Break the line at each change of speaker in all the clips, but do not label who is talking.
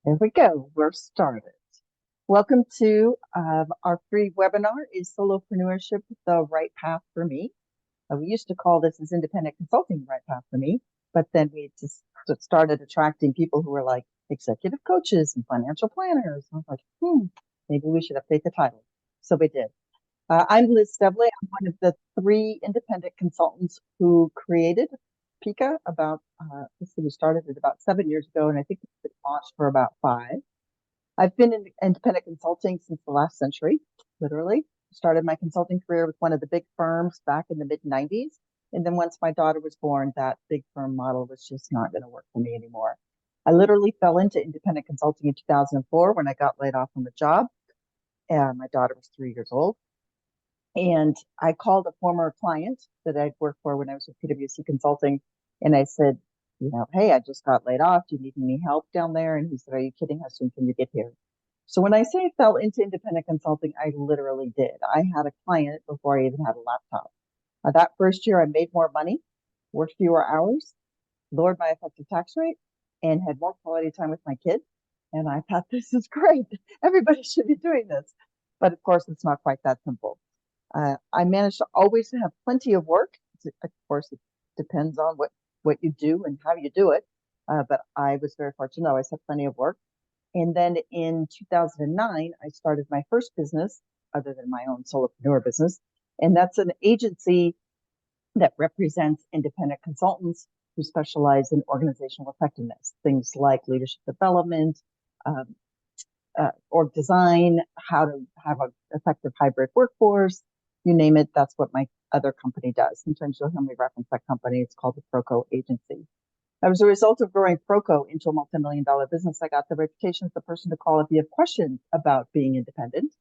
There we go. We're started. Welcome to our free webinar, Is Solopreneurship the Right Path for Me? We used to call this as independent consulting the right path for me, but then we just started attracting people who were like executive coaches and financial planners. I was like, maybe we should update the title. So we did. I'm Liz Stevley. I'm one of the three independent consultants who created PICA we started it about 7 years ago, and I think it's been launched for about 5. I've been in independent consulting since the last century, literally. Started my consulting career with one of the big firms back in the mid 90s. And then once my daughter was born, that big firm model was just not going to work for me anymore. I literally fell into independent consulting in 2004 when I got laid off from a job. And my daughter was 3 years old. And I called a former client that I'd worked for when I was with PwC Consulting. And I said, hey, I just got laid off. Do you need any help down there? And he said, are you kidding? How soon can you get here? So when I say I fell into independent consulting, I literally did. I had a client before I even had a laptop. That first year, I made more money, worked fewer hours, lowered my effective tax rate, and had more quality time with my kids. And I thought, this is great. Everybody should be doing this. But of course, it's not quite that simple. I managed to always have plenty of work. Of course, it depends on what you do and how you do it. But I was very fortunate. I always had plenty of work. And then in 2009, I started my first business, other than my own solopreneur business. And that's an agency that represents independent consultants who specialize in organizational effectiveness, things like leadership development, um, org design, how to have an effective hybrid workforce, you name it. That's what my other company does. Sometimes you'll hear me reference that company. It's called the Proco Agency. As a result of growing Proco into a multi-million-dollar business, I got the reputation as the person to call if you have questions about being independent.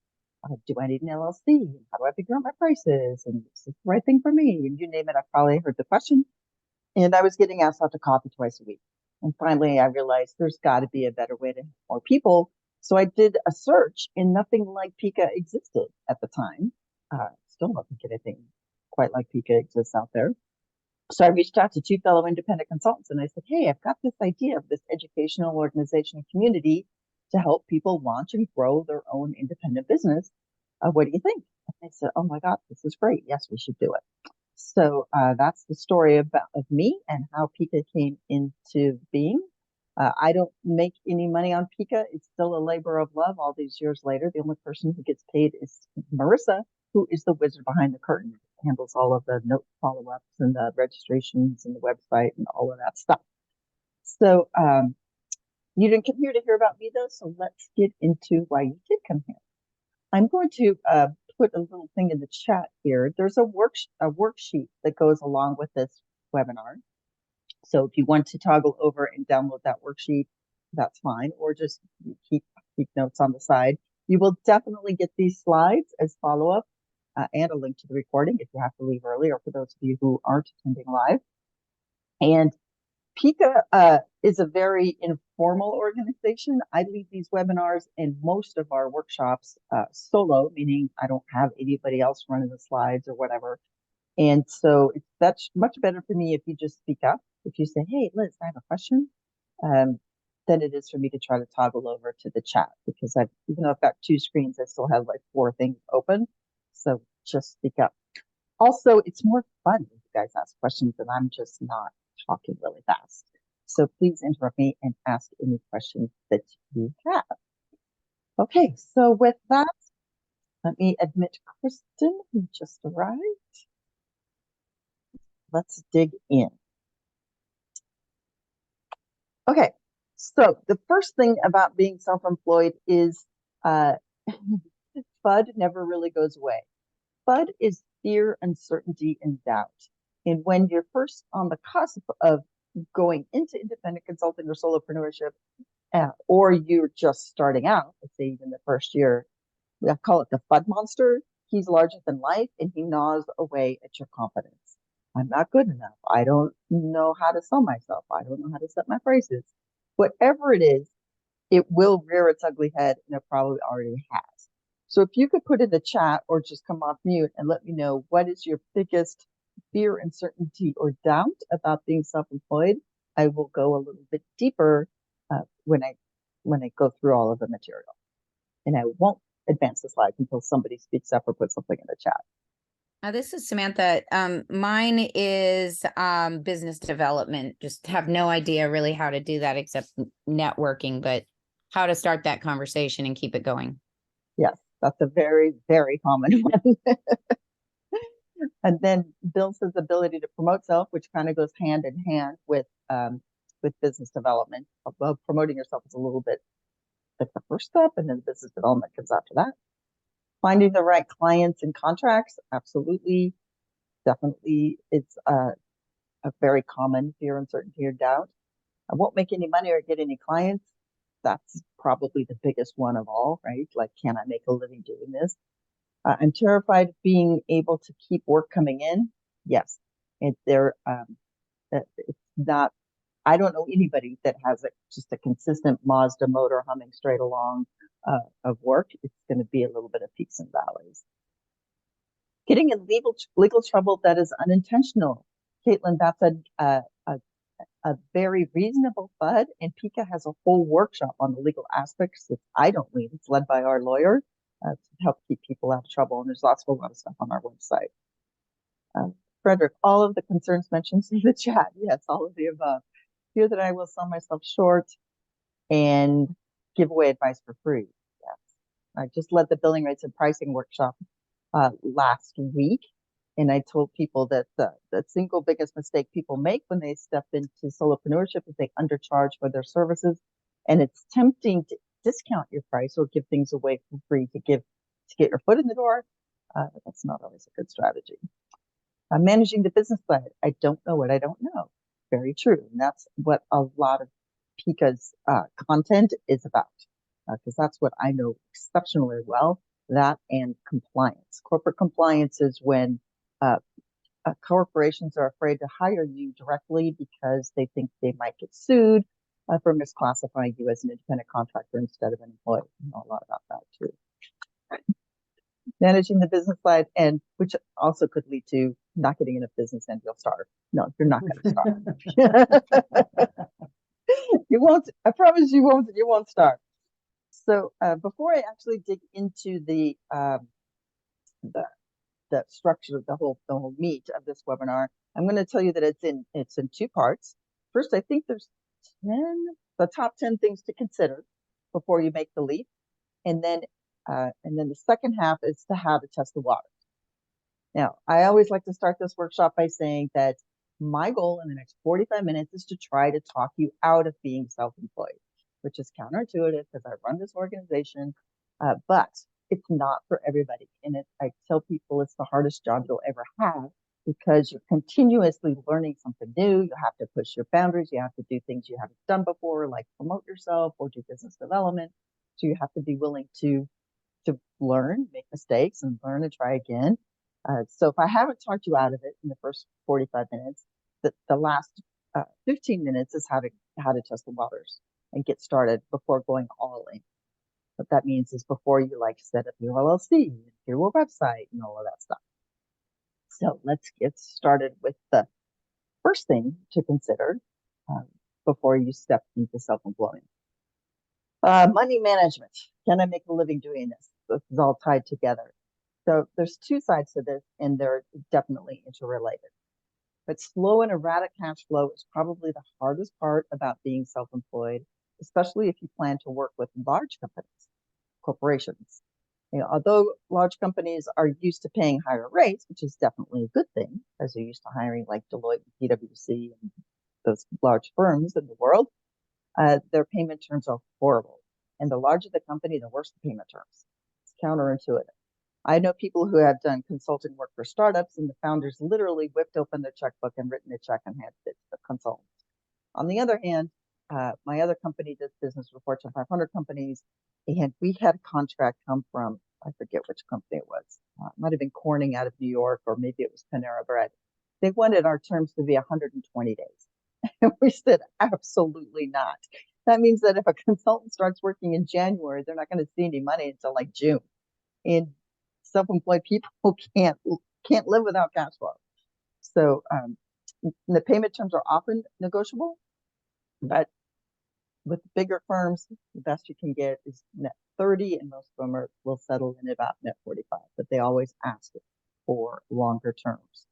Do I need an LLC? How do I figure out my prices? And is this the right thing for me? And you name it, I probably heard the question. And I was getting asked out to coffee twice a week. And finally, I realized there's got to be a better way to help more people. So I did a search, and nothing like PICA existed at the time. Still don't think anything quite like PICA exists out there. So I reached out to two fellow independent consultants and I said, hey, I've got this idea of this educational organization community to help people launch and grow their own independent business. What do you think? And they said, oh my God, this is great. Yes, we should do it. So that's the story of me and how PICA came into being. I don't make any money on PICA. It's still a labor of love all these years later. The only person who gets paid is Marissa, who is the wizard behind the curtain, handles all of the note follow-ups and the registrations and the website and all of that stuff. So you didn't come here to hear about me though, so let's get into why you did come here. I'm going to put a little thing in the chat here. There's a worksheet that goes along with this webinar. So if you want to toggle over and download that worksheet, that's fine, or just keep notes on the side. You will definitely get these slides as follow-up and a link to the recording if you have to leave early, or for those of you who aren't attending live. And PICA is a very informal organization. I lead these webinars and most of our workshops solo, meaning I don't have anybody else running the slides or whatever. And so that's much better for me if you just speak up. If you say, hey, Liz, I have a question, than it is for me to try to toggle over to the chat, because even though I've got 2 screens, I still have like 4 things open. So just speak up. Also, it's more fun if you guys ask questions and I'm just not talking really fast. So please interrupt me and ask any questions that you have. Okay, so with that, let me admit Kristen, who just arrived. Let's dig in. Okay, so the first thing about being self-employed is FUD never really goes away. FUD is fear, uncertainty, and doubt. And when you're first on the cusp of going into independent consulting or solopreneurship, or you're just starting out, let's say even the first year, I call it the FUD monster. He's larger than life and he gnaws away at your confidence. I'm not good enough. I don't know how to sell myself. I don't know how to set my prices. Whatever it is, it will rear its ugly head, and it probably already has. So if you could put in the chat or just come off mute and let me know what is your biggest fear, uncertainty, or doubt about being self-employed, I will go a little bit deeper when I when I go through all of the material. And I won't advance the slides until somebody speaks up or puts something in the chat.
This is Samantha. Mine is business development. Just have no idea really how to do that except networking, but how to start that conversation and keep it going.
Yes, that's a very, very common one. And then builds his ability to promote self, which kind of goes hand in hand with business development. Although promoting yourself is a little bit like the first step, and then business development comes after that. Finding the right clients and contracts, absolutely, definitely, it's a very common fear, uncertainty, or doubt. I won't make any money or get any clients. That's probably the biggest one of all, right? Like, can I make a living doing this? I'm terrified of being able to keep work coming in. Yes, it's not. I don't know anybody that has just a consistent Mazda motor humming straight along of work. It's going to be a little bit of peaks and valleys. Getting in legal trouble that is unintentional. Caitlin, that's a very reasonable FUD, and PICA has a whole workshop on the legal aspects that I don't lead. It's led by our lawyer to help keep people out of trouble, and there's lots of a lot of stuff on our website. Frederick, all of the concerns mentioned in the chat. Yes, all of the above. Fear that I will sell myself short and give away advice for free. Yes, I just led the billing rates and pricing workshop last week, and I told people that the single biggest mistake people make when they step into solopreneurship is they undercharge for their services, and it's tempting to discount your price or give things away for free to get your foot in the door. That's not always a good strategy. Managing the business side, I don't know what I don't know. Very true, and that's what a lot of PICA's content is about, because that's what I know exceptionally well. That and compliance. Corporate compliance is when corporations are afraid to hire you directly because they think they might get sued for misclassifying you as an independent contractor instead of an employee. I know a lot about that too. Managing the business side, and which also could lead to not getting enough business and you'll starve. No, you're not going to starve. You won't. I promise you won't. You won't starve. So before I actually dig into the structure of the whole meat of this webinar, I'm going to tell you that it's in two parts. First, I think there's the top 10 things to consider before you make the leap, and then the second half is to how to test the waters. Now, I always like to start this workshop by saying that my goal in the next 45 minutes is to try to talk you out of being self-employed, which is counterintuitive because I run this organization, but it's not for everybody. And I tell people it's the hardest job you'll ever have because you're continuously learning something new. You have to push your boundaries. You have to do things you haven't done before, like promote yourself or do business development. So you have to be willing to learn, make mistakes, and learn and try again. So if I haven't talked you out of it in the first 45 minutes, the last 15 minutes is how to test the waters and get started before going all in. What that means is before you set up your LLC, your website, and all of that stuff. So let's get started with the first thing to consider before you step into self-employment. Money management. Can I make a living doing this? This is all tied together. So there's two sides to this, and they're definitely interrelated. But slow and erratic cash flow is probably the hardest part about being self-employed, especially if you plan to work with large companies, corporations. Although large companies are used to paying higher rates, which is definitely a good thing, as they're used to hiring like Deloitte and PwC and those large firms in the world, their payment terms are horrible. And the larger the company, the worse the payment terms. It's counterintuitive. I know people who have done consulting work for startups, and the founders literally whipped open their checkbook and written a check and handed it to the consultant. On the other hand, my other company does business with Fortune 500 companies, and we had a contract come from, I forget which company it was. It might have been Corning out of New York, or maybe it was Panera Bread. They wanted our terms to be 120 days. And we said, absolutely not. That means that if a consultant starts working in January, they're not going to see any money until like June. And self-employed people can't live without cash flow. So the payment terms are often negotiable, but With bigger firms, the best you can get is net 30, and most of them will settle in about net 45, but they always ask for longer terms.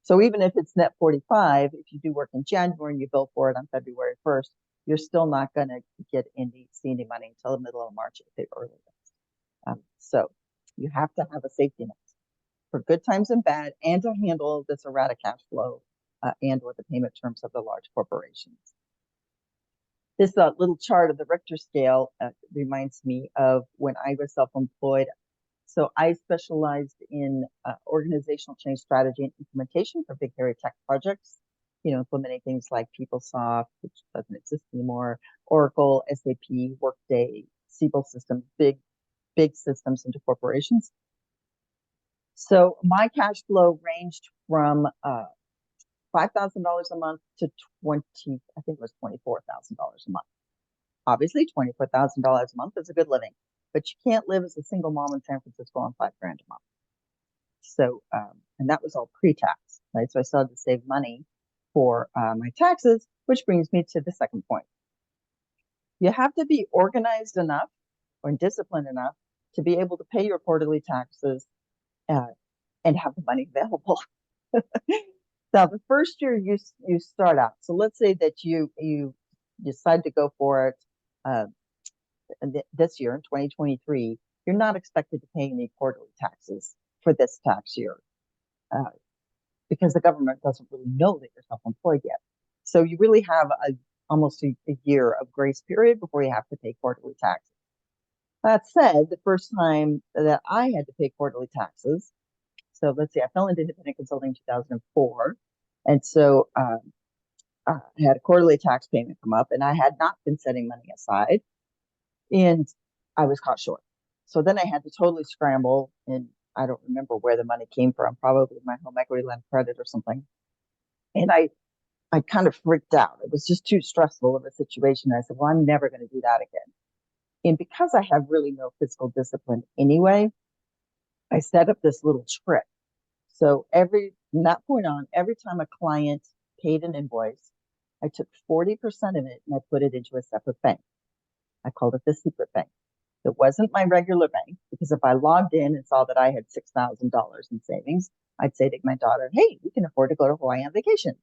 So even if it's net 45, if you do work in January and you bill for it on February 1st, you're still not going to see any money until the middle of March at the earliest. So you have to have a safety net for good times and bad, and to handle this erratic cash flow and or the payment terms of the large corporations. This little chart of the Richter scale reminds me of when I was self-employed. So I specialized in organizational change strategy and implementation for big, hairy tech projects, implementing things like PeopleSoft, which doesn't exist anymore, Oracle, SAP, Workday, Siebel systems, big systems into corporations. So my cash flow ranged from $5,000 a month to I think it was $24,000 a month. Obviously, $24,000 a month is a good living, but you can't live as a single mom in San Francisco on $5,000 a month. So, and that was all pre-tax, right? So I still had to save money for my taxes, which brings me to the second point. You have to be organized enough or disciplined enough to be able to pay your quarterly taxes and have the money available. Now, the first year you start out, so let's say that you decide to go for it this year in 2023, you're not expected to pay any quarterly taxes for this tax year because the government doesn't really know that you're self-employed yet. So you really have almost a year of grace period before you have to pay quarterly taxes. That said, the first time that I had to pay quarterly taxes, so let's see, I fell into independent consulting in 2004. And so I had a quarterly tax payment come up, and I had not been setting money aside, and I was caught short. So then I had to totally scramble, and I don't remember where the money came from, probably my home equity line of credit or something. And I kind of freaked out. It was just too stressful of a situation. I said, well, I'm never going to do that again. And because I have really no fiscal discipline anyway, I set up this little trick. So from that point on, every time a client paid an invoice, I took 40% of it and I put it into a separate bank. I called it the secret bank. It wasn't my regular bank, because if I logged in and saw that I had $6,000 in savings, I'd say to my daughter, hey, we can afford to go to Hawaii on vacation.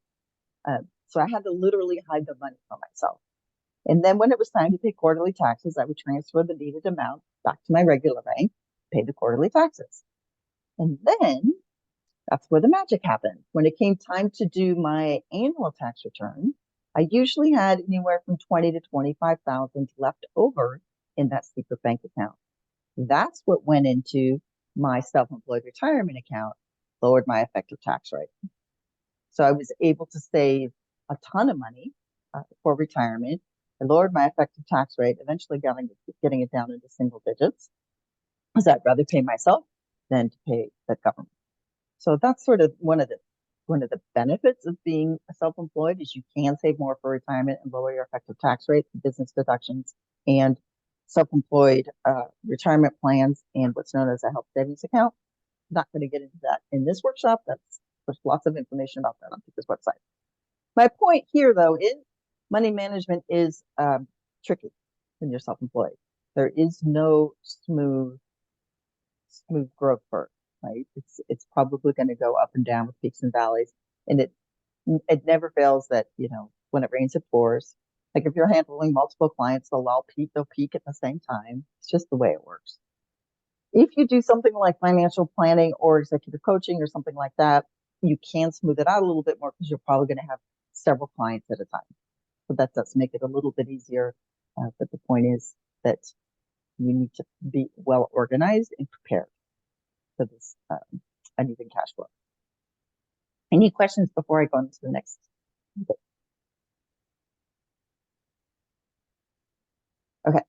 So I had to literally hide the money from myself. And then when it was time to pay quarterly taxes, I would transfer the needed amount back to my regular bank, pay the quarterly taxes. And then that's where the magic happened. When it came time to do my annual tax return, I usually had anywhere from 20 to 25,000 left over in that secret bank account. That's what went into my self-employed retirement account, lowered my effective tax rate. So I was able to save a ton of money for retirement. I lowered my effective tax rate, eventually getting it down into single digits, because I'd rather pay myself than to pay the government. So that's sort of one of the benefits of being self-employed, is you can save more for retirement and lower your effective tax rate, business deductions, and self-employed retirement plans, and what's known as a health savings account. I'm not going to get into that in this workshop. There's lots of information about that on PICA's website. My point here, though, is money management is tricky when you're self-employed. There is no smooth growth curve, right? It's probably going to go up and down with peaks and valleys, and it never fails that, when it rains, it pours. Like if you're handling multiple clients, they'll peak at the same time. It's just the way it works. If you do something like financial planning or executive coaching or something like that, you can smooth it out a little bit more, because you're probably going to have several clients at a time. So that does make it a little bit easier. But the point is that you need to be well organized and prepared for this uneven cash flow. Any questions before I go into the next? Okay.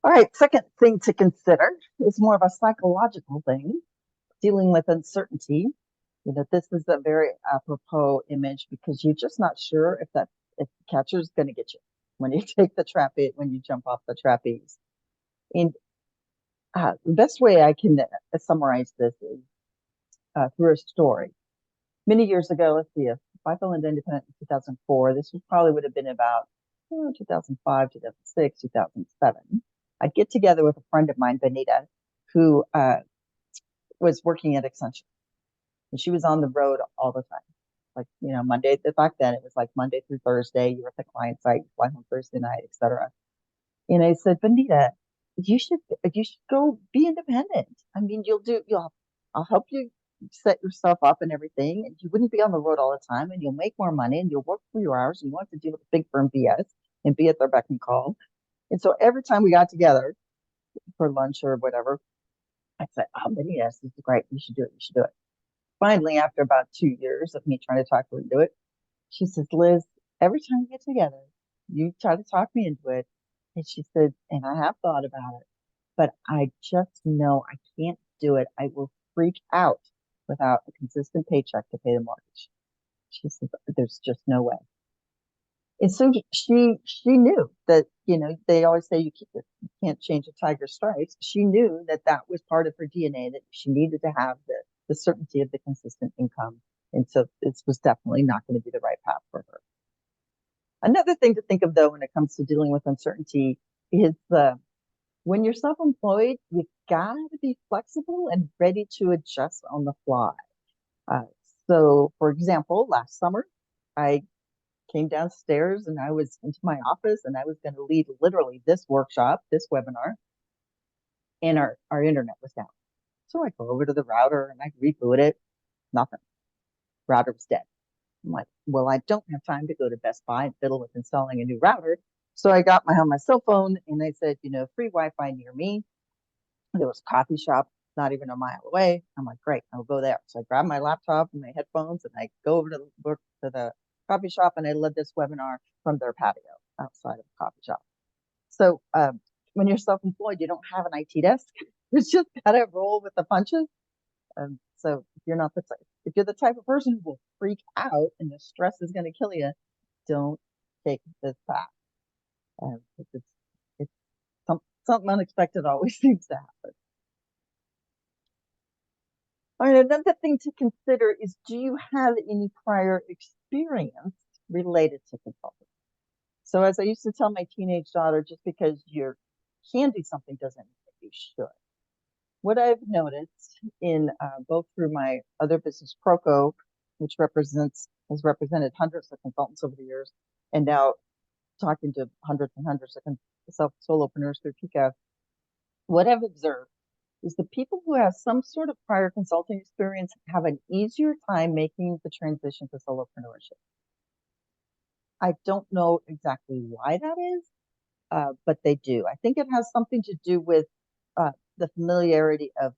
All right. Second thing to consider is more of a psychological thing, dealing with uncertainty. This is a very apropos image, because you're just not sure if the catcher is going to get you when you take the trapeze, when you jump off the trapeze. And the best way I can summarize this is through a story. Many years ago, let's see, if I fell into independent in 2004, this probably would have been about 2005, 2006, 2007, I'd get together with a friend of mine, Benita, who was working at Accenture. And she was on the road all the time. Like, Monday, back then it was like Monday through Thursday, you were at the client site, you fly home Thursday night, etc. And I said, Benita, you should go be independent. I mean, I'll help you set yourself up and everything, and you wouldn't be on the road all the time, and you'll make more money, and you'll work for your hours, and you won't have to deal with the big firm BS and be at their beck and call. And so every time we got together for lunch or whatever, I said, oh, Benita, this is great. You should do it. You should do it. Finally, after about 2 years of me trying to talk her into it, she says, Liz, every time we get together, you try to talk me into it. And she said, and I have thought about it, but I just know I can't do it. I will freak out without a consistent paycheck to pay the mortgage. She said, there's just no way. And so she knew that, they always say you can't change a tiger's stripes. She knew that that was part of her DNA, that she needed to have the certainty of the consistent income. And so this was definitely not going to be the right path for her. Another thing to think of, though, when it comes to dealing with uncertainty is when you're self-employed, you got to be flexible and ready to adjust on the fly. So, for example, last summer, I came downstairs and I was into my office and I was going to lead literally this workshop, this webinar, and our internet was down. So I go over to the router and I reboot it. Nothing. Router was dead. I'm like, well, I don't have time to go to Best Buy and fiddle with installing a new router. So I got on my cell phone and I said, free Wi-Fi near me. There was a coffee shop not even a mile away. I'm like, great, I'll go there. So I grab my laptop and my headphones and I go over to the coffee shop and I led this webinar from their patio outside of the coffee shop. So when you're self-employed, you don't have an IT desk. It's just gotta roll with the punches. So if you're the type of person who will freak out and the stress is going to kill you, don't take this path. It's something unexpected always seems to happen. All right, another thing to consider is, do you have any prior experience related to consulting? So as I used to tell my teenage daughter, just because you can do something doesn't mean that you should. What I've noticed in both through my other business, Proco, which has represented hundreds of consultants over the years, and now talking to hundreds and hundreds of solopreneurs through PICA, what I've observed is the people who have some sort of prior consulting experience have an easier time making the transition to solopreneurship. I don't know exactly why that is, but they do. I think it has something to do with the familiarity of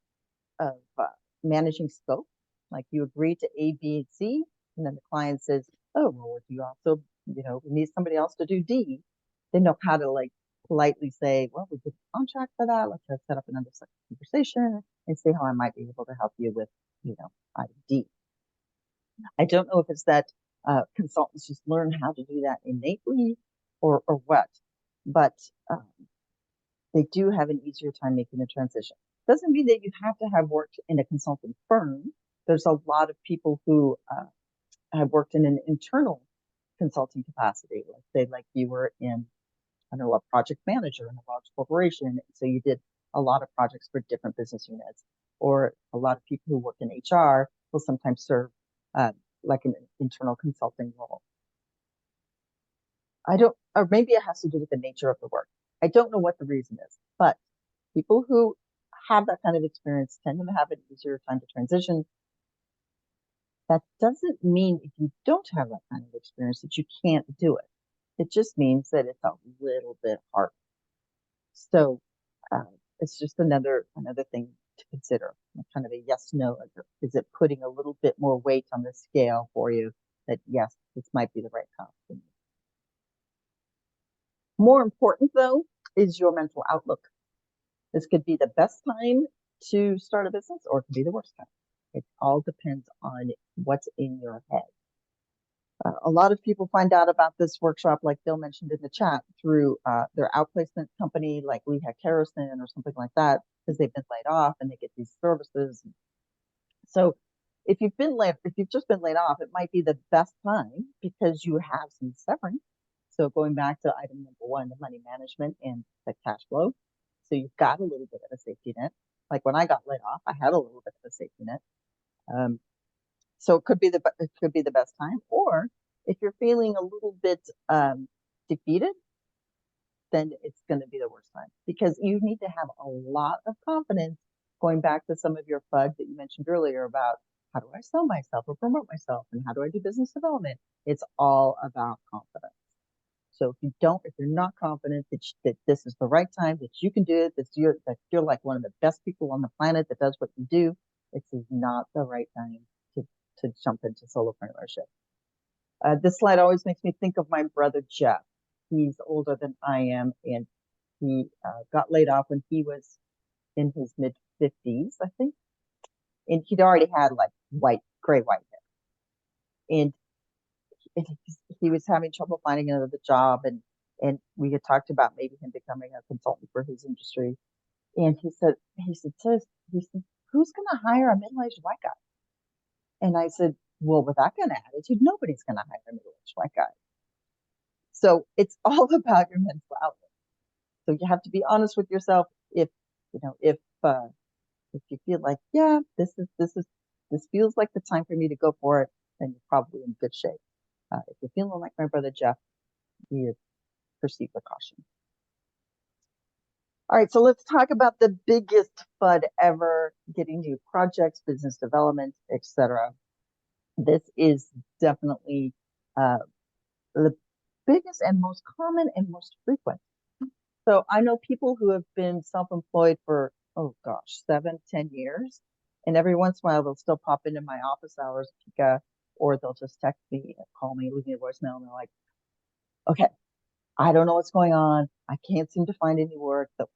managing scope. Like you agree to A, B, and C, and then the client says, "Oh, well, if you also, we need somebody else to do D." They know how to politely say, "Well, we did a contract for that. Let's set up another conversation and see how I might be able to help you with, item D." I don't know if it's that consultants just learn how to do that innately or what, but they do have an easier time making the transition. Doesn't mean that you have to have worked in a consulting firm. There's a lot of people who have worked in an internal consulting capacity. Let's say like you were in, I don't know, a project manager in a large corporation. So you did a lot of projects for different business units, or a lot of people who work in HR will sometimes serve like an internal consulting role. Or maybe it has to do with the nature of the work. I don't know what the reason is, but people who have that kind of experience tend to have an easier time to transition. That doesn't mean if you don't have that kind of experience that you can't do it. It just means that it's a little bit harder. So it's just another thing to consider, kind of a yes, no. Is it putting a little bit more weight on the scale for you that yes, this might be the right path for you? More important, though, is your mental outlook. This could be the best time to start a business, or it could be the worst time. It all depends on what's in your head. A lot of people find out about this workshop, like Bill mentioned in the chat, through their outplacement company, like Lehigh Harrison or something like that, because they've been laid off and they get these services. So if you've just been laid off, it might be the best time because you have some severance. So going back to item number one, the money management and the cash flow. So you've got a little bit of a safety net. Like when I got laid off, I had a little bit of a safety net. So it could be the best time. Or if you're feeling a little bit defeated, then it's going to be the worst time, because you need to have a lot of confidence. Going back to some of your FUD that you mentioned earlier about how do I sell myself or promote myself and how do I do business development? It's all about confidence. So if you're not confident that this is the right time, that you can do it, that you're like one of the best people on the planet that does what you do, this is not the right time to jump into solopreneurship. This slide always makes me think of my brother Jeff. He's older than I am, and he got laid off when he was in his mid 50s, I think, and he'd already had like gray white hair, and he was having trouble finding another job, and we had talked about maybe him becoming a consultant for his industry, and he said, who's going to hire a middle-aged white guy? And I said, well, with that kind of attitude, nobody's going to hire a middle-aged white guy. So it's all about your mental outlook. So you have to be honest with yourself. If you feel like, yeah, this feels like the time for me to go for it, then you're probably in good shape. If you're feeling like my brother Jeff, you proceed with caution. All right, so let's talk about the biggest FUD ever: getting new projects, business development, etc. This is definitely the biggest and most common and most frequent. So I know people who have been self-employed for, oh gosh, 7-10 years. And every once in a while, they'll still pop into my office hours, PICA, or they'll just text me, call me, leave me a voicemail. And they're like, okay, I don't know what's going on. I can't seem to find any work. The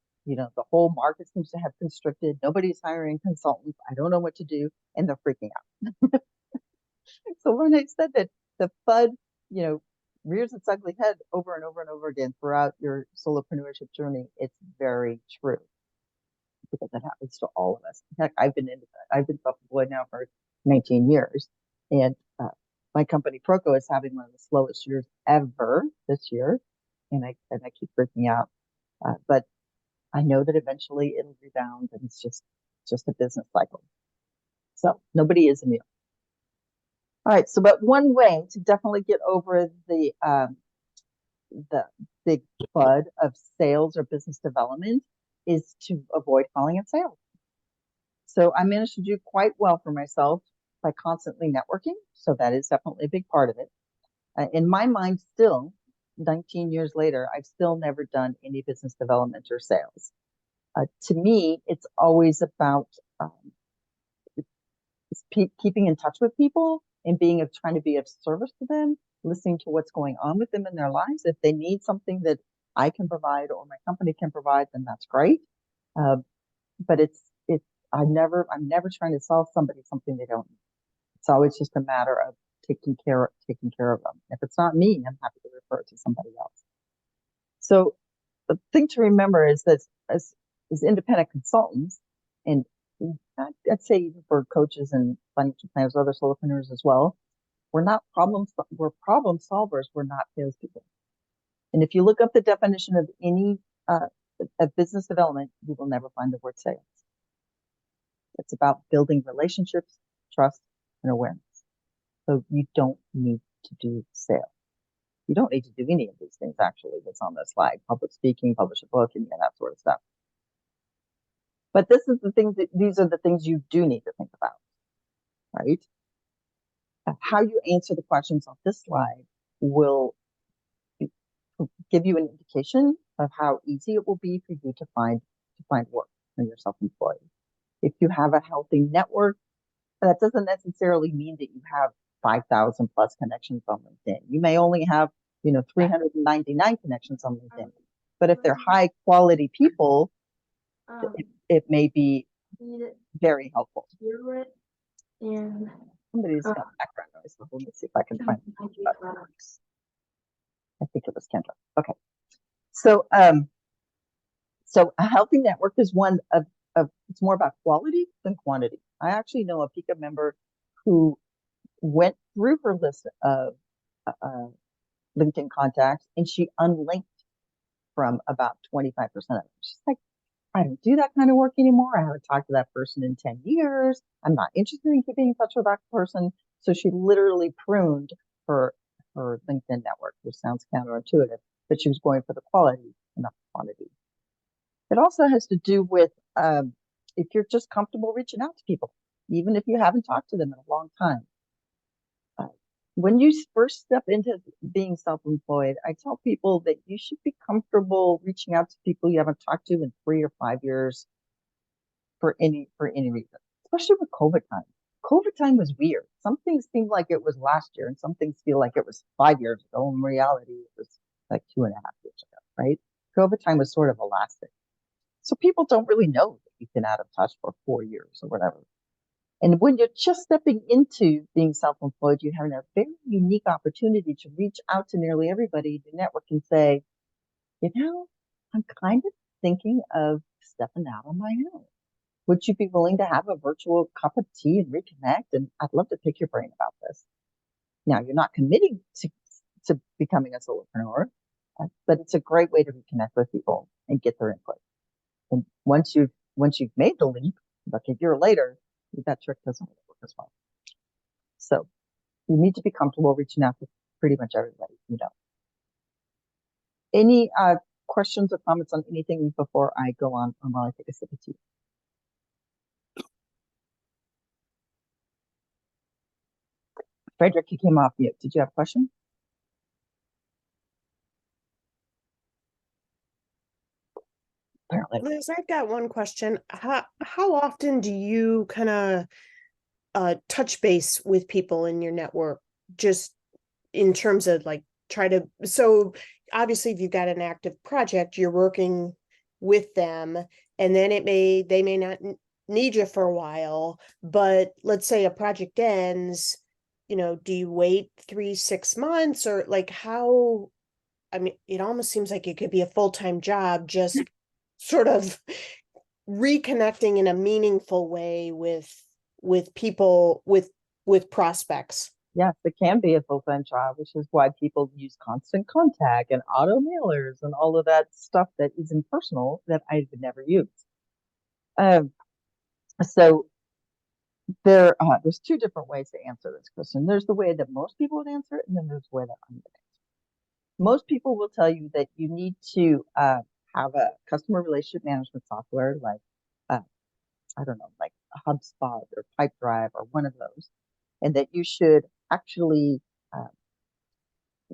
whole market seems to have constricted. Nobody's hiring consultants. I don't know what to do. And they're freaking out. So when I said that the FUD, rears its ugly head over and over and over again throughout your solopreneurship journey, it's very true, because that happens to all of us. In fact, I've been self-employed now for 19 years, and my company Proco is having one of the slowest years ever this year, and I keep freaking out, but I know that eventually it'll rebound, and it's just a business cycle. So nobody is immune. All right, so but one way to definitely get over the big FUD of sales or business development is to avoid falling in sales. So I managed to do quite well for myself by constantly networking. So that is definitely a big part of it. In my mind, still 19 years later, I've still never done any business development or sales. To me, it's always about keeping in touch with people and trying to be of service to them, listening to what's going on with them in their lives. If they need something that I can provide or my company can provide, then that's great. But I'm never trying to sell somebody something they don't need. It's always just a matter of taking care of them. If it's not me, I'm happy to refer it to somebody else. So the thing to remember is that as independent consultants, and I'd say even for coaches and financial planners, other solopreneurs as well, we're problem solvers. We're not salespeople. And if you look up the definition of any of business development, you will never find the word sales. It's about building relationships, trust, and awareness. So you don't need to do sales. You don't need to do any of these things, actually, that's on this slide: public speaking, publish a book, and that sort of stuff. But these are the things you do need to think about, right? How you answer the questions on this slide will give you an indication of how easy it will be for you to find work when you're self-employed. If you have a healthy network, that doesn't necessarily mean that you have 5,000 plus connections on LinkedIn. You may only have 399 connections on LinkedIn, but if they're high quality people, it may be very helpful. Somebody's got background noise. So let me see if I can find it. I think it was Kendra. Okay. So a healthy network is one of it's more about quality than quantity. I actually know a PICA member who went through her list of LinkedIn contacts, and she unlinked from about 25% of them. She's like, I don't do that kind of work anymore. I haven't talked to that person in 10 years. I'm not interested in keeping in touch with that person. So she literally pruned her LinkedIn network, which sounds counterintuitive, but she was going for the quality and not the quantity. It also has to do with if you're just comfortable reaching out to people, even if you haven't talked to them in a long time. When you first step into being self-employed, I tell people that you should be comfortable reaching out to people you haven't talked to in 3 or 5 years for any reason, especially with COVID time. COVID time was weird. Some things seemed like it was last year, and some things feel like it was 5 years ago. In reality, it was like 2.5 years ago, right? COVID time was sort of elastic. So people don't really know that you've been out of touch for 4 years or whatever. And when you're just stepping into being self-employed, you have a very unique opportunity to reach out to nearly everybody in your network and say, I'm kind of thinking of stepping out on my own. Would you be willing to have a virtual cup of tea and reconnect? And I'd love to pick your brain about this. Now, you're not committing to becoming a solopreneur, but it's a great way to reconnect with people and get their input. And once you've made the leap, like a year later, that trick doesn't really work as well. So you need to be comfortable reaching out to pretty much everybody you know. Any questions or comments on anything before I go on while I take a sip of tea? Frederick, you came off mute. Did you have a question? Apparently.
Liz, I've got one question. How often do you kind of touch base with people in your network, just in terms of like so obviously if you've got an active project, you're working with them, and then they may not need you for a while, but let's say a project ends, do you wait 3-6 months, or like how? I mean, it almost seems like it could be a full-time job, just sort of reconnecting in a meaningful way with people, with prospects.
Yes, it can be a full-time job, which is why people use constant contact and auto mailers and all of that stuff that is impersonal that I would never use. So there's 2 different ways to answer this question. There's the way that most people would answer it, and then there's the way that I'm going to answer it. Most people will tell you that you need to have a customer relationship management software like, I don't know, like HubSpot or Pipedrive or one of those, and that you should actually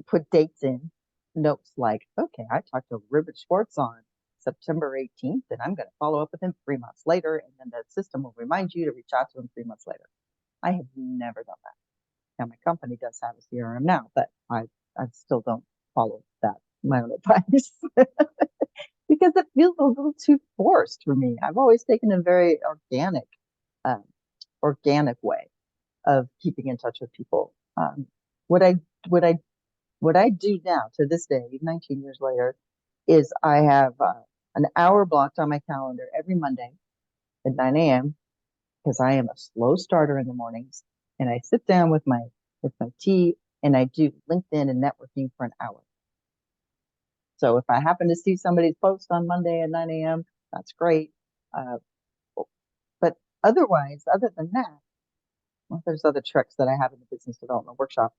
put dates in, notes like, okay, I talked to Rupert Schwartz on September 18th, and I'm going to follow up with him 3 months later, and then the system will remind you to reach out to him 3 months later. I have never done that. Now, my company does have a CRM now, but I still don't follow that, my own advice, because it feels a little too forced for me. I've always taken a very organic way of keeping in touch with people. What I do now to this day, 19 years later, is I have an hour blocked on my calendar every Monday at 9 a.m. because I am a slow starter in the mornings, and I sit down with my tea and I do LinkedIn and networking for an hour. So if I happen to see somebody's post on Monday at 9 a.m., that's great. But otherwise, other than that, well, there's other tricks that I have in the business development workshop.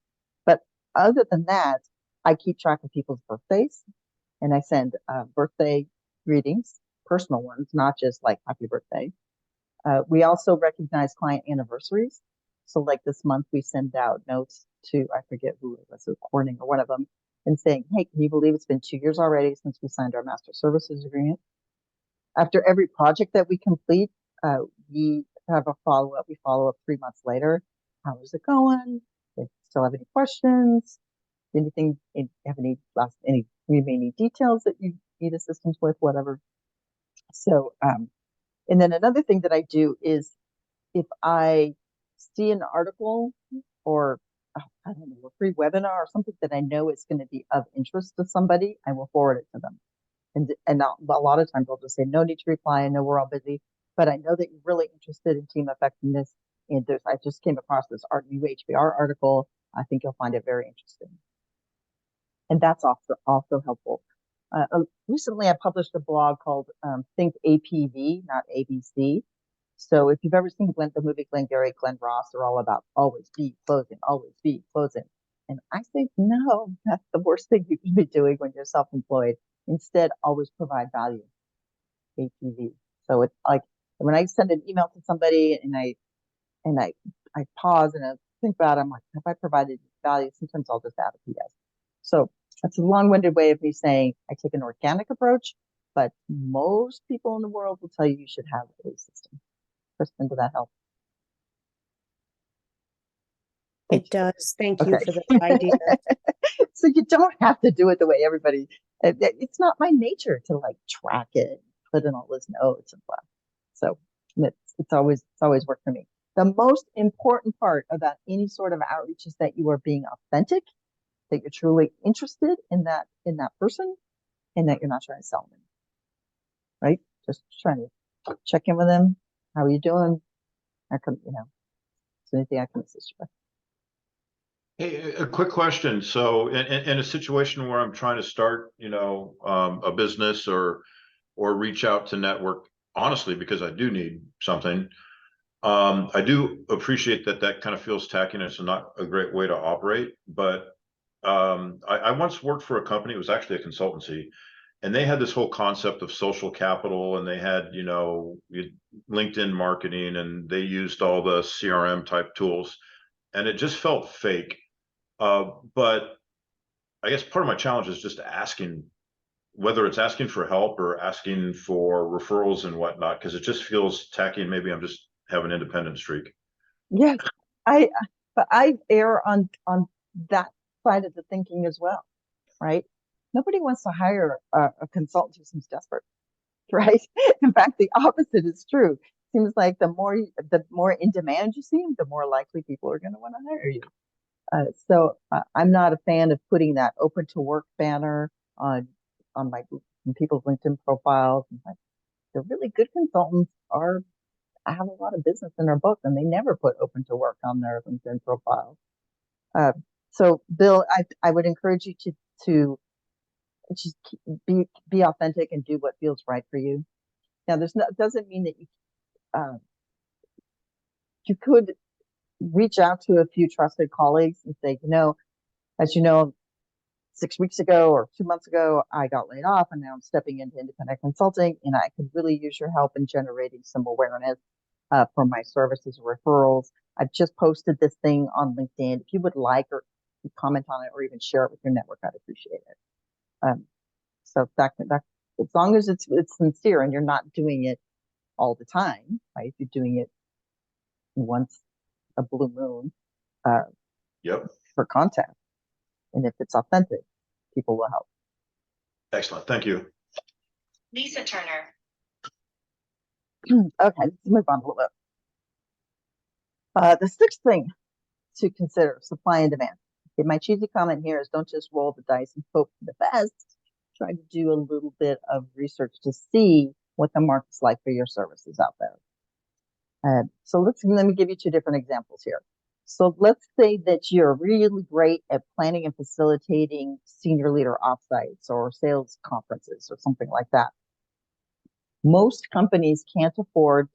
But other than that, I keep track of people's birthdays, and I send birthday greetings, personal ones, not just like happy birthday. We also recognize client anniversaries. So like this month, we send out notes to, I forget who it was, Corning or one of them, and saying, hey, can you believe it's been 2 years already since we signed our master services agreement? After every project that we complete, we have a follow-up. We follow up 3 months later. How is it going? If you still have any questions, anything, have any remaining details that you need assistance with, whatever. So, and then another thing that I do is if I see an article or I don't know, a free webinar or something that I know is going to be of interest to somebody, I will forward it to them. And a lot of times I'll just say, no need to reply. I know we're all busy, but I know that you're really interested in team effectiveness. And I just came across this new HBR article. I think you'll find it very interesting. And that's also helpful. Recently, I published a blog called Think APV, not ABC. So if you've ever seen the movie Glengarry, Glenn Ross, they're all about always be closing, always be closing. And I think, no, that's the worst thing you can be doing when you're self-employed. Instead, always provide value, APV. So it's like when I send an email to somebody and I pause and I think about it, I'm like, have I provided value? Sometimes I'll just add a PS. So that's a long-winded way of me saying I take an organic approach, but most people in the world will tell you should have a system. Kristen, did that help?
It does. Thank you
Okay.
for the idea.
So you don't have to do it the way everybody. It's not my nature to like track it, put in all those notes and blah. So it's always worked for me. The most important part about any sort of outreach is that you are being authentic, that you're truly interested in that person, and that you're not trying to sell them, right? Just trying to check in with them. How are you doing? How come, is there anything I can assist you with?
Hey, a quick question. So in a situation where I'm trying to start, a business or reach out to network, honestly, because I do need something, I do appreciate that kind of feels tacky and it's not a great way to operate. But I once worked for a company, it was actually a consultancy, and they had this whole concept of social capital, and they had, LinkedIn marketing, and they used all the CRM type tools, and it just felt fake. But I guess part of my challenge is just asking, whether it's asking for help or asking for referrals and whatnot, because it just feels tacky and maybe I'm just have an independent streak.
Yeah, but I err on that side of the thinking as well, right? Nobody wants to hire a consultant who seems desperate, right? In fact, the opposite is true. Seems like the more in demand you seem, the more likely people are going to want to hire you. So I'm not a fan of putting that open to work banner on people's LinkedIn profiles. Like, the really good consultants have a lot of business in their book, and they never put open to work on their LinkedIn profile. So, Bill, I would encourage you to just be authentic and do what feels right for you. Now, doesn't mean that you could reach out to a few trusted colleagues and say, as you know, 6 weeks ago or 2 months ago, I got laid off, and now I'm stepping into independent consulting, and I could really use your help in generating some awareness for my services or referrals. I've just posted this thing on LinkedIn. If you would like or comment on it or even share it with your network, I'd appreciate it. So that as long as it's sincere and you're not doing it all the time, right? If you're doing it once a blue moon
Yep.
for content, and if it's authentic, people will help.
Excellent. Thank you.
Lisa Turner.
Okay, let's move on a little bit. The sixth thing to consider, supply and demand. Okay, my cheesy comment here is don't just roll the dice and hope for the best. Try to do a little bit of research to see what the market's like for your services out there. So let me give you two different examples here. So let's say that you're really great at planning and facilitating senior leader offsites or sales conferences or something like that. Most companies can't afford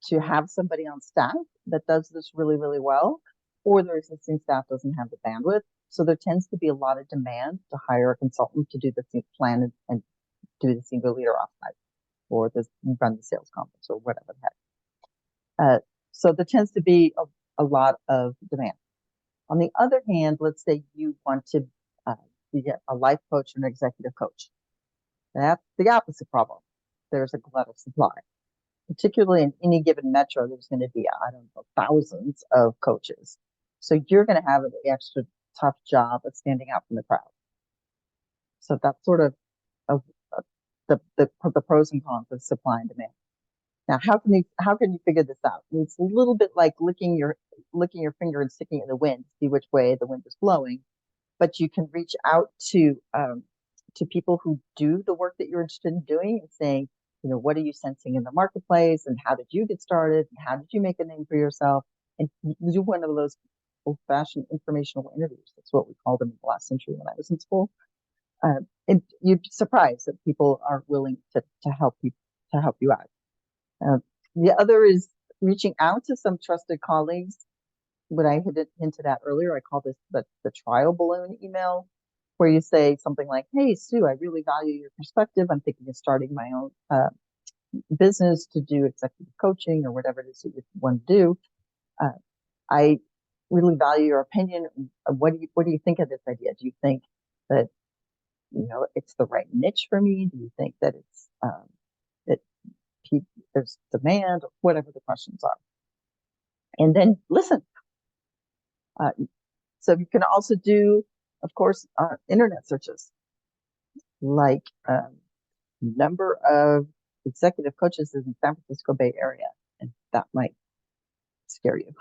to have somebody on staff that does this really, really well, or their existing staff doesn't have the bandwidth. So there tends to be a lot of demand to hire a consultant to do the plan and do the senior leader offsite or run the sales conference or whatever the heck. So there tends to be a lot of demand. On the other hand, let's say you want to get a life coach or an executive coach. That's the opposite problem. There's a glut of supply. Particularly in any given metro, there's going to be, I don't know, thousands of coaches. So you're going to have an extra tough job of standing out from the crowd. So that's sort of the pros and cons of supply and demand. Now, how can you figure this out? It's a little bit like licking your finger and sticking it in the wind to see which way the wind is blowing. But you can reach out to people who do the work that you're interested in doing and saying, what are you sensing in the marketplace, and how did you get started, and how did you make a name for yourself, and do one of those old-fashioned informational interviews. That's what we called them in the last century when I was in school. And you'd be surprised that people are willing to help you out. The other is reaching out to some trusted colleagues. What I had hinted at earlier, I call this the trial balloon email, where you say something like, "Hey, Sue, I really value your perspective. I'm thinking of starting my own business to do executive coaching or whatever it is that you want to do. I really value your opinion. What do you think of this idea? Do you think that it's the right niche for me? Do you think that it's that there's demand, or whatever the questions are?" And then listen. So you can also do, of course, internet searches, like number of executive coaches in the San Francisco Bay Area, and that might scare you.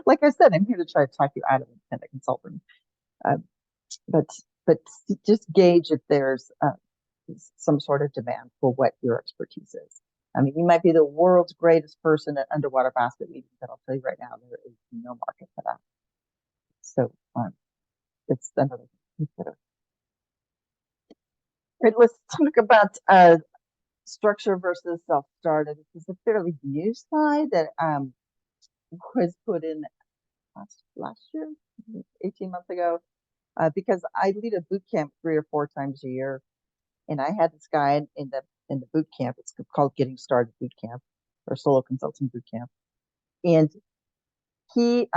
Like I said, I'm here to try to talk you out of independent consulting, but just gauge if there's some sort of demand for what your expertise is. I mean, you might be the world's greatest person at underwater basket weaving, but I'll tell you right now, there is no market for that. So it's another thing to consider. Right, let's talk about structure versus self-started. This is a fairly new slide that was put in last year, 18 months ago, because I lead a boot camp 3 or 4 times a year, and I had this guy in the boot camp. It's called Getting Started Boot Camp, or Solo Consulting Boot Camp, and he,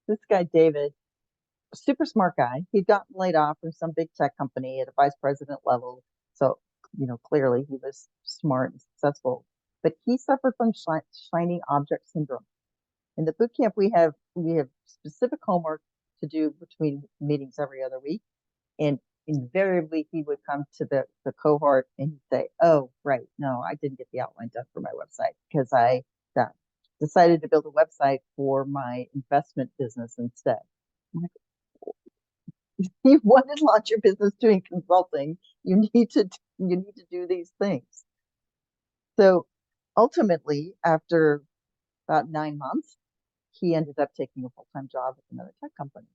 this guy David, super smart guy. He'd gotten laid off from some big tech company at a vice president level, so clearly he was smart and successful. But he suffered from shiny object syndrome. In the boot camp, we have specific homework to do between meetings every other week, and invariably he would come to the cohort and he'd say, "Oh, right, no, I didn't get the outline done for my website because I decided to build a website for my investment business instead." I'm like, you want to launch your business doing consulting, you need to do these things. So ultimately, after about 9 months, he ended up taking a full-time job at another tech company.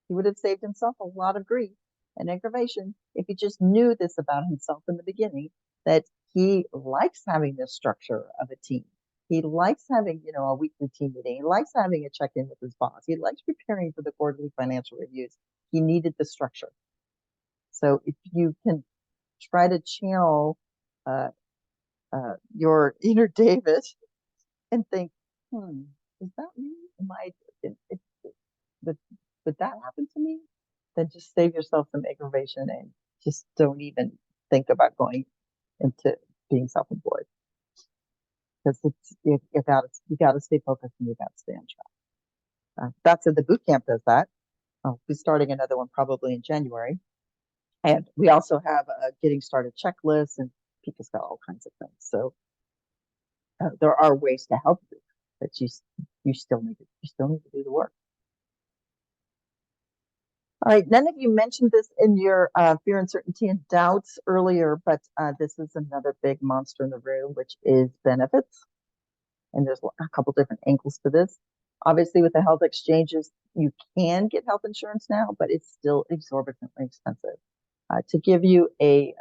He would have saved himself a lot of grief and aggravation if he just knew this about himself in the beginning, that he likes having this structure of a team. He likes having, a weekly team meeting. He likes having a check-in with his boss. He likes preparing for the quarterly financial reviews. He needed the structure. So if you can try to channel your inner David and think, is that me? Would that happen to me? Then just save yourself some aggravation and just don't even think about going into being self-employed. Because you got to stay focused and you got to stay on track. That's the boot camp does that. I'll be starting another one probably in January. And we also have a getting started checklist, and PICA's got all kinds of things. So there are ways to help you, but you still need to do the work. All right, none of you mentioned this in your fear, uncertainty, and doubts earlier, but this is another big monster in the room, which is benefits. And there's a couple different angles to this. Obviously, with the health exchanges, you can get health insurance now, but it's still exorbitantly expensive. To give you a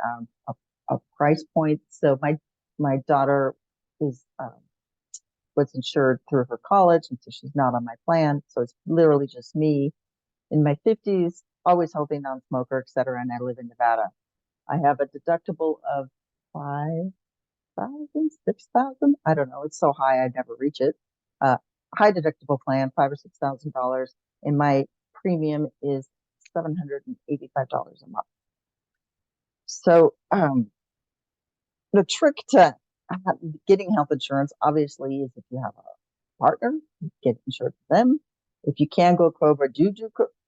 price point, so my daughter was insured through her college, and so she's not on my plan. So it's literally just me in my 50s, always healthy, non-smoker, et cetera, and I live in Nevada. I have a deductible of $5,000, $6,000. I don't know. It's so high, I never reach it. High deductible plan, $5,000 or $6,000, and my premium is $785 a month. So the trick to getting health insurance, obviously, is if you have a partner, get insured for them. If you can go Cobra,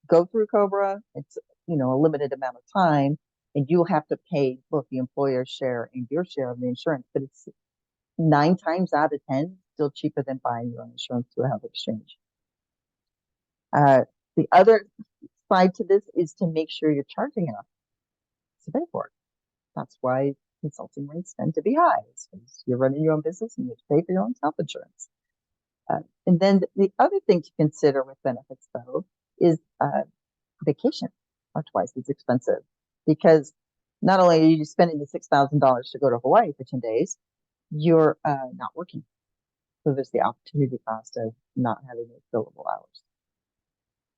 go through Cobra. It's a limited amount of time, and you'll have to pay both the employer's share and your share of the insurance. But it's 9 times out of 10 still cheaper than buying your own insurance through a health exchange. The other side to this is to make sure you're charging enough to pay for it. That's why consulting rates tend to be high. Because you're running your own business and you have to pay for your own health insurance. And then the other thing to consider with benefits, though, is vacation are twice as expensive, because not only are you spending the $6,000 to go to Hawaii for 10 days, you're not working. So there's the opportunity cost of not having those billable hours.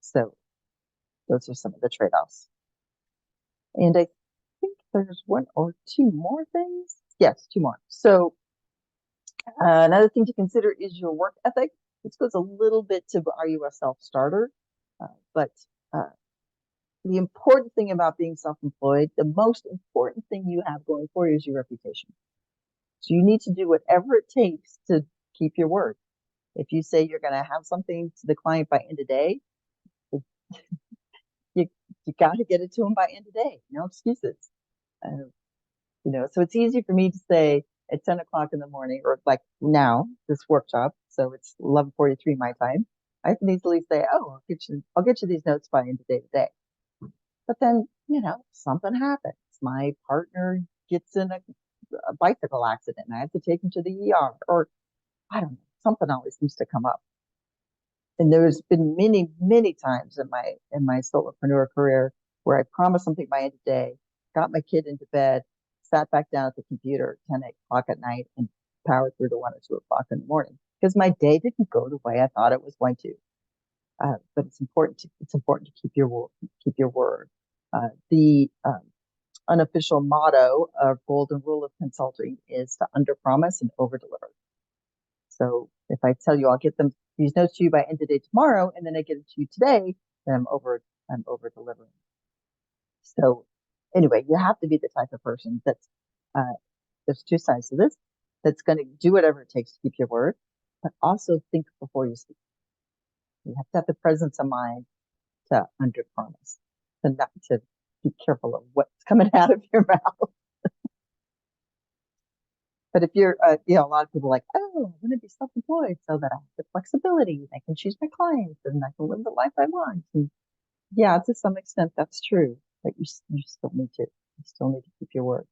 So those are some of the trade-offs. And I think there's one or two more things. Yes, two more. So another thing to consider is your work ethic. This goes a little bit to, are you a self-starter? But the important thing about being self-employed, the most important thing you have going for you is your reputation. So you need to do whatever it takes to keep your word. If you say you're going to have something to the client by end of day, you got to get it to them by end of day. No excuses. So it's easy for me to say at 10 o'clock in the morning, or like now, this workshop, so it's 11:43 my time. I can easily say, oh, I'll get you these notes by end of day today. But then, something happens. My partner gets in a bicycle accident and I have to take him to the ER, or I don't know, something always seems to come up. And there's been many, many times in my solopreneur career where I promised something by end of day, got my kid into bed, sat back down at the computer at 10 o'clock at night and powered through to 1 or 2 o'clock in the morning because my day didn't go the way I thought it was going to. But it's important to keep your word. The unofficial motto of golden rule of consulting is to underpromise and overdeliver. So if I tell you I'll get these notes to you by end of day tomorrow, and then I get it to you today, then I'm over delivering. So anyway, you have to be the type of person that's there's two sides to this, that's going to do whatever it takes to keep your word, but also think before you speak. You have to have the presence of mind to underpromise, to be careful of what's coming out of your mouth. But if you're, a lot of people are like, oh, I want to be self-employed so that I have the flexibility and I can choose my clients and I can live the life I want. And yeah, to some extent that's true, but you still need to. You still need to keep your word.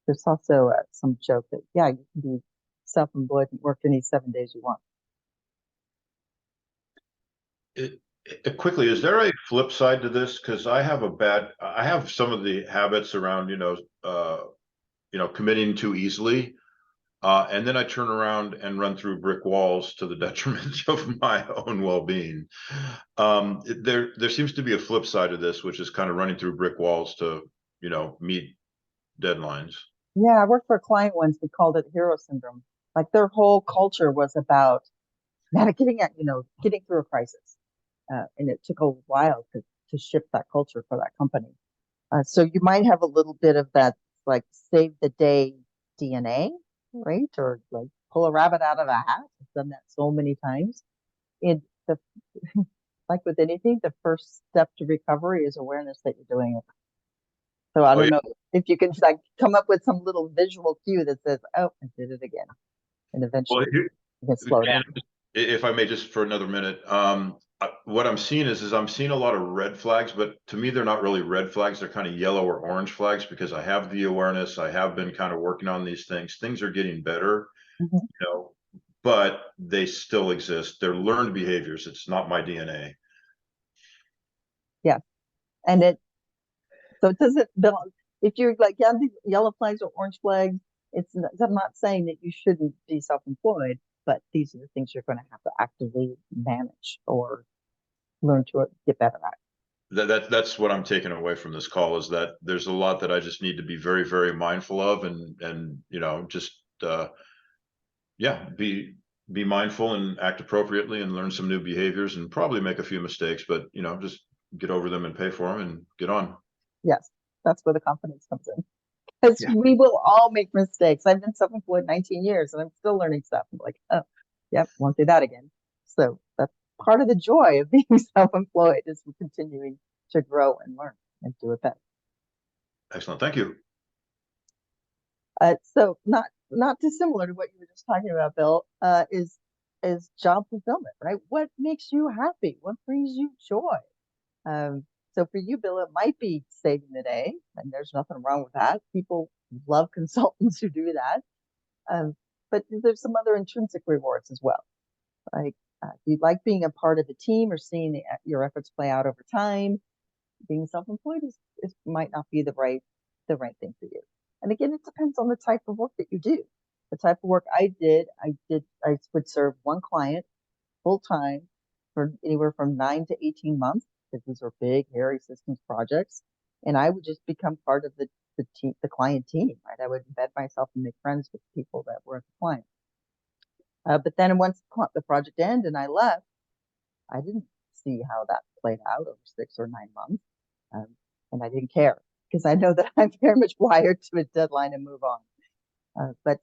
There's also some joke that, yeah, you can be self-employed and work any 7 days you want.
Quickly, is there a flip side to this? Because I have some of the habits around, committing too easily. And then I turn around and run through brick walls to the detriment of my own well-being. There seems to be a flip side to this, which is kind of running through brick walls to, meet deadlines.
Yeah, I worked for a client once. We called it hero syndrome. Like their whole culture was about getting through a crisis. And it took a while to shift that culture for that company. So you might have a little bit of that, like save the day DNA, right? Or like pull a rabbit out of a hat. I've done that so many times. And like with anything, the first step to recovery is awareness that you're doing it. So I don't know if you can like come up with some little visual cue that says, "Oh, I did it again," and eventually you can slow down.
If I may, just for another minute, what I'm seeing is I'm seeing a lot of red flags, but to me, they're not really red flags. They're kind of yellow or orange flags because I have the awareness. I have been kind of working on these things. Things are getting better, but they still exist. They're learned behaviors. It's not my DNA.
Yeah, and it doesn't. If you're like yellow flags or orange flags, I'm not saying that you shouldn't be self-employed, but these are the things you're going to have to actively manage or learn to get better at.
That's what I'm taking away from this call, is that there's a lot that I just need to be very, very mindful of, and just be mindful and act appropriately and learn some new behaviors and probably make a few mistakes, but just get over them and pay for them and get on.
Yes, that's where the confidence comes in. Because we will all make mistakes. I've been self-employed 19 years and I'm still learning stuff. I'm like, oh, yep, won't do that again. So that's part of the joy of being self-employed, is we're continuing to grow and learn and do it better.
Excellent. Thank you.
So not dissimilar to what you were just talking about, Bill, is job fulfillment, right? What makes you happy? What brings you joy? So for you, Bill, it might be saving the day, and there's nothing wrong with that. People love consultants who do that. But there's some other intrinsic rewards as well. Like, do you like being a part of a team or seeing your efforts play out over time? Being self-employed is might not be the right thing for you. And again, it depends on the type of work that you do. The type of work I would serve one client full time for anywhere from 9 to 18 months, because these are big, hairy systems projects. And I would just become part of the team, the client team, right? I would embed myself and make friends with the people that were at the client. But then once the project ended and I left, I didn't see how that played out over 6 or 9 months. And I didn't care, because I know that I'm very much wired to a deadline and move on. But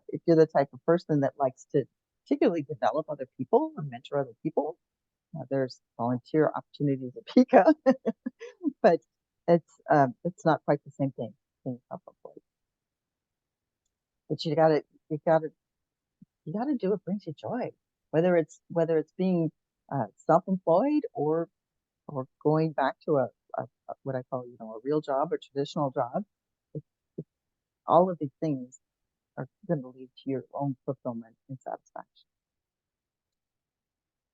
if you're the type of person that likes to particularly develop other people or mentor other people, there's volunteer opportunities at PICA, but it's not quite the same thing being self-employed. But you gotta do what brings you joy, whether it's being self-employed or going back to a what I call, a real job or traditional job. It's all of these things are going to lead to your own fulfillment and satisfaction.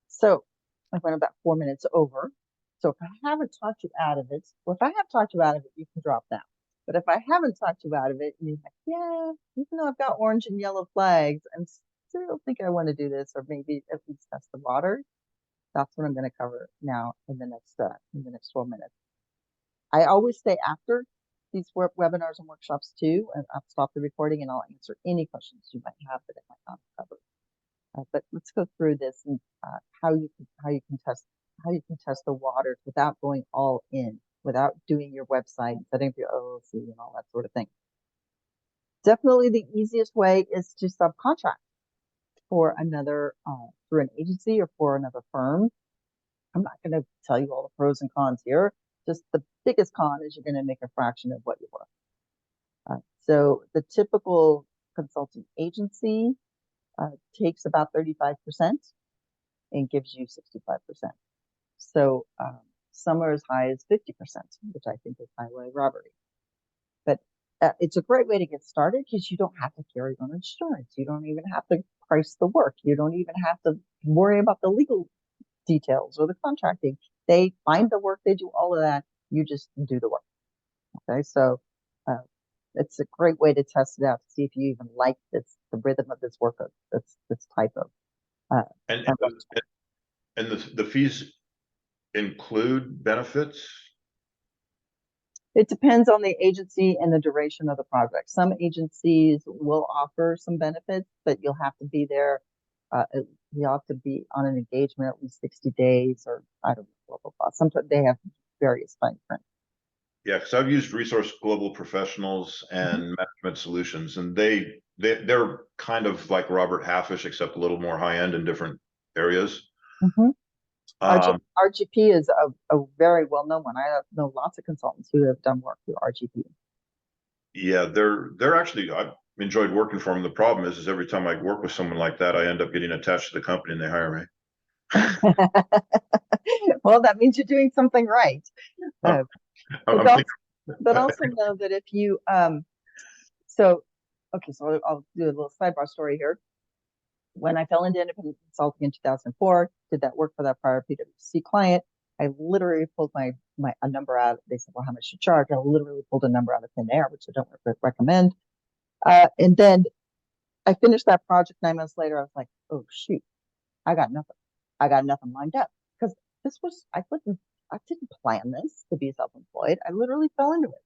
So I went about 4 minutes over. So if I haven't talked you out of it, well, if I have talked you out of it, you can drop down. But if I haven't talked you out of it, and you're like, yeah, even though I've got orange and yellow flags, I still think I want to do this, or maybe at least test the water. That's what I'm going to cover now in the next 12 minutes. I always stay after these webinars and workshops too, and I'll stop the recording and I'll answer any questions you might have that I might not cover. But let's go through this and how you can test the waters without going all in, without doing your website, setting up your LLC and all that sort of thing. Definitely the easiest way is to subcontract for another through an agency or for another firm. I'm not going to tell you all the pros and cons here. Just the biggest con is you're going to make a fraction of what you're worth. So the typical consulting agency takes about 35% and gives you 65%. So some are as high as 50%, which I think is highway robbery. But it's a great way to get started, because you don't have to carry your own insurance. You don't even have to price the work. You don't even have to worry about the legal details or the contracting. They find the work, they do all of that. You just do the work. Okay, so it's a great way to test it out to see if you even like the rhythm of this work, this type of.
And the fees include benefits?
It depends on the agency and the duration of the project. Some agencies will offer some benefits, but you'll have to be there. You have to be on an engagement at least 60 days, or I don't know, blah, blah, blah. Sometimes they have various fine print.
Yeah, because I've used Resource Global Professionals and Management Solutions, and they're kind of like Robert Halfish, except a little more high end in different areas.
RGP is a very well known one. I know lots of consultants who have done work through RGP.
Yeah, they're actually, I've enjoyed working for them. The problem is every time I work with someone like that, I end up getting attached to the company and they hire me.
Well, that means you're doing something right. But also know that if you so I'll do a little sidebar story here. When I fell into independent consulting in 2004, did that work for that prior PwC client, I literally pulled a number out. They said, well, how much you charge? I literally pulled a number out of thin air, which I don't recommend. And then I finished that project 9 months later. I was like, oh shoot, I got nothing. I got nothing lined up, because I didn't plan this to be self-employed. I literally fell into it.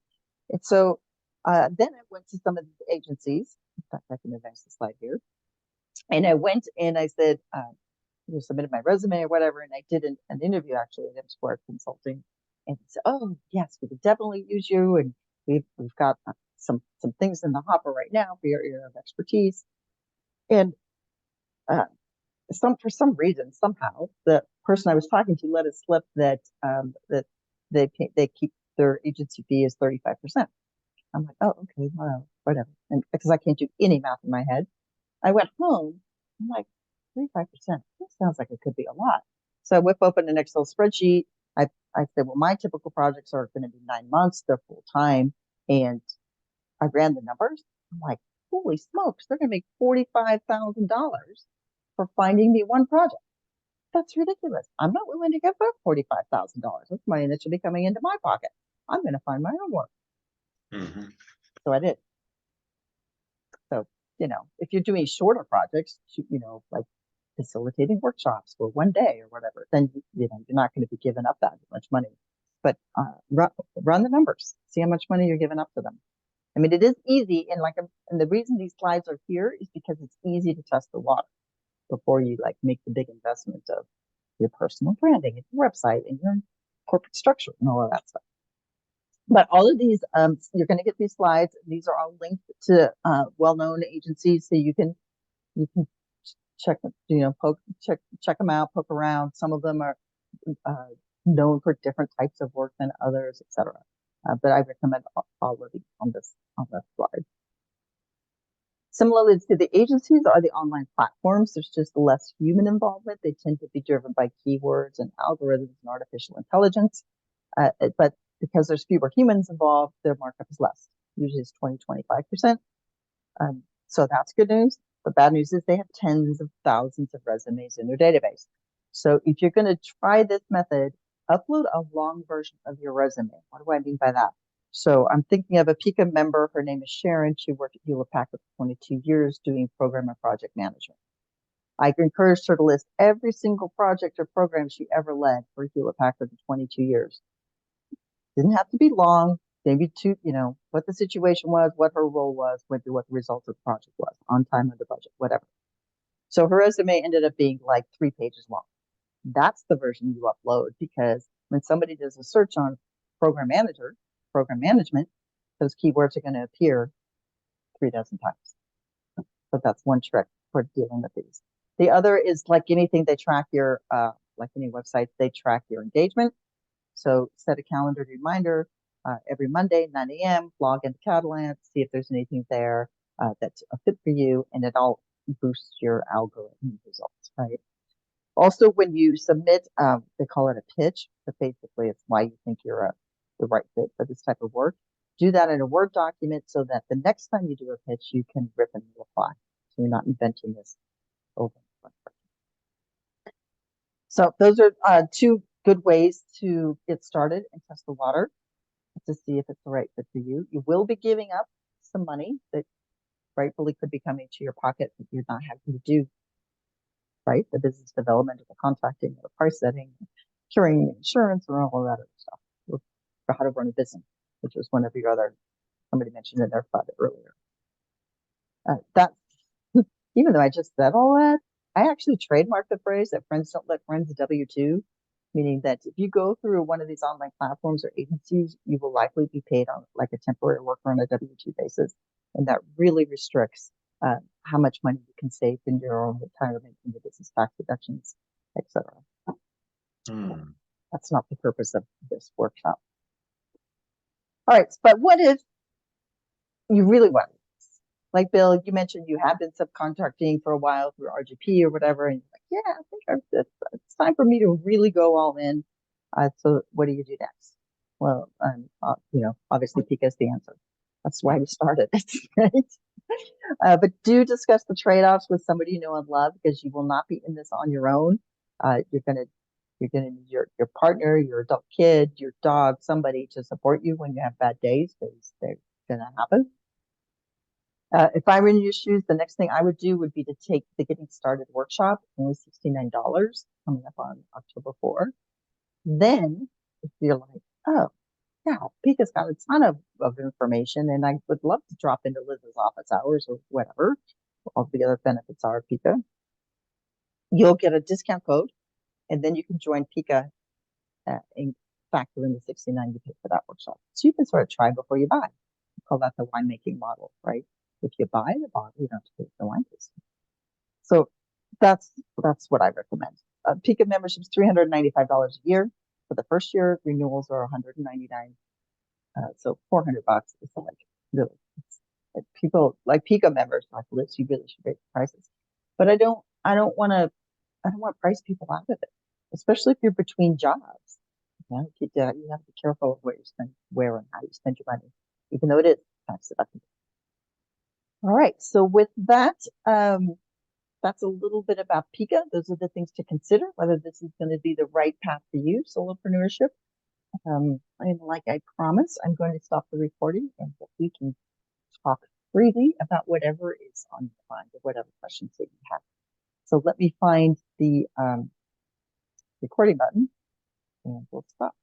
And so then I went to some of the agencies. In fact, I can advance the slide here. And I went and I said, submitted my resume or whatever, and I did an interview actually at M Square Consulting. And he said, oh yes, we could definitely use you, and we've got some things in the hopper right now for your area of expertise. And for some reason, somehow, the person I was talking to let it slip that that they keep their agency fee is 35%. I'm like, oh, okay, well, whatever. And because I can't do any math in my head, I went home. I'm like, 35%. That sounds like it could be a lot. So I whip open an Excel spreadsheet. I said, well, my typical projects are going to be 9 months. They're full time, and I ran the numbers. I'm like, holy smokes, they're going to make $45,000 for finding me one project. That's ridiculous. I'm not willing to give up $45,000. That's money that should be coming into my pocket. I'm going to find my own work.
Mhm.
So I did. So, if you're doing shorter projects, like facilitating workshops for one day or whatever, then, you're not going to be giving up that much money. But run the numbers, see how much money you're giving up to them. I mean, it is easy. And the reason these slides are here is because it's easy to test the water before you make the big investment of your personal branding and your website and your corporate structure and all of that stuff. But all of these, you're going to get these slides. These are all linked to well-known agencies, so you can check check them out, poke around. Some of them are known for different types of work than others, etc. But I recommend all of these on this slide. Similarly to the agencies are the online platforms. There's just less human involvement. They tend to be driven by keywords and algorithms and artificial intelligence. But because there's fewer humans involved, their markup is less. Usually it's 20-25%. So that's good news. The bad news is they have tens of thousands of resumes in their database. So if you're going to try this method, upload a long version of your resume. What do I mean by that? So I'm thinking of a PICA member. Her name is Sharon. She worked at Hewlett Packard for 22 years doing program and project management. I encouraged her to list every single project or program she ever led for Hewlett Packard in 22 years. Didn't have to be long, maybe two, what the situation was, what her role was, what the result of the project was, on time, under budget, whatever. So her resume ended up being like 3 pages long. That's the version you upload, because when somebody does a search on program management, those keywords are going to appear 3 dozen times. But that's one trick for dealing with these. The other is like anything, they track your, like any website, they track your engagement. So set a calendar reminder every Monday, 9 a.m., log into Catalan, see if there's anything there that's a fit for you, and it all boosts your algorithm results, right? Also, when you submit, they call it a pitch, but basically it's why you think you're the right fit for this type of work. Do that in a Word document so that the next time you do a pitch, you can rip and apply. So you're not inventing this over and over. So those are 2 good ways to get started and test the water to see if it's the right fit for you. You will be giving up some money that rightfully could be coming to your pocket that you're not having to do, right? The business development, or the contracting, or the price setting, curing insurance, or all of that other stuff, or how to run a business, which was one of your other, somebody mentioned in their FUD earlier. That, even though I just said all that, I actually trademarked the phrase that friends don't let friends W-2, meaning that if you go through one of these online platforms or agencies, you will likely be paid on like a temporary worker on a W-2 basis. And that really restricts how much money you can save in your own retirement, in your business tax deductions, etc. That's not the purpose of this workshop. All right, but what if you really want it? Like Bill, you mentioned you have been subcontracting for a while through RGP or whatever, and you're like, yeah, I think it's time for me to really go all in. So what do you do next? Well, obviously PICA is the answer. That's why we started it, right? But do discuss the trade-offs with somebody you know and love, because you will not be in this on your own. You're gonna need your partner, your adult kid, your dog, somebody to support you when you have bad days, because they're gonna happen. If I were in your shoes, the next thing I would do would be to take the Getting Started workshop, only $69, coming up on October 4. Then, if you're like, oh, yeah, PICA's got a ton of information, and I would love to drop into Liz's office hours or whatever, all the other benefits are PICA, you'll get a discount code, and then you can join PICA and factor in the $69 you pay for that workshop. So you can sort of try before you buy. We call that the winemaking model, right? If you buy the bottle, you don't have to pay for the wine tasting. So that's what I recommend. PICA membership is $395 a year. For the first year, renewals are $199. So $400 is like really, people like PICA members like Liz, you really should raise the prices. But I don't want to price people out of it, especially if you're between jobs. You have to be careful of what you spend, where and how you spend your money, even though it is tax deductible. All right, so with that, that's a little bit about PICA. Those are the things to consider, whether this is going to be the right path for you, solopreneurship. And like I promised, I'm going to stop the recording and we can talk freely about whatever is on your mind or whatever questions that you have. So let me find the recording button and we'll stop.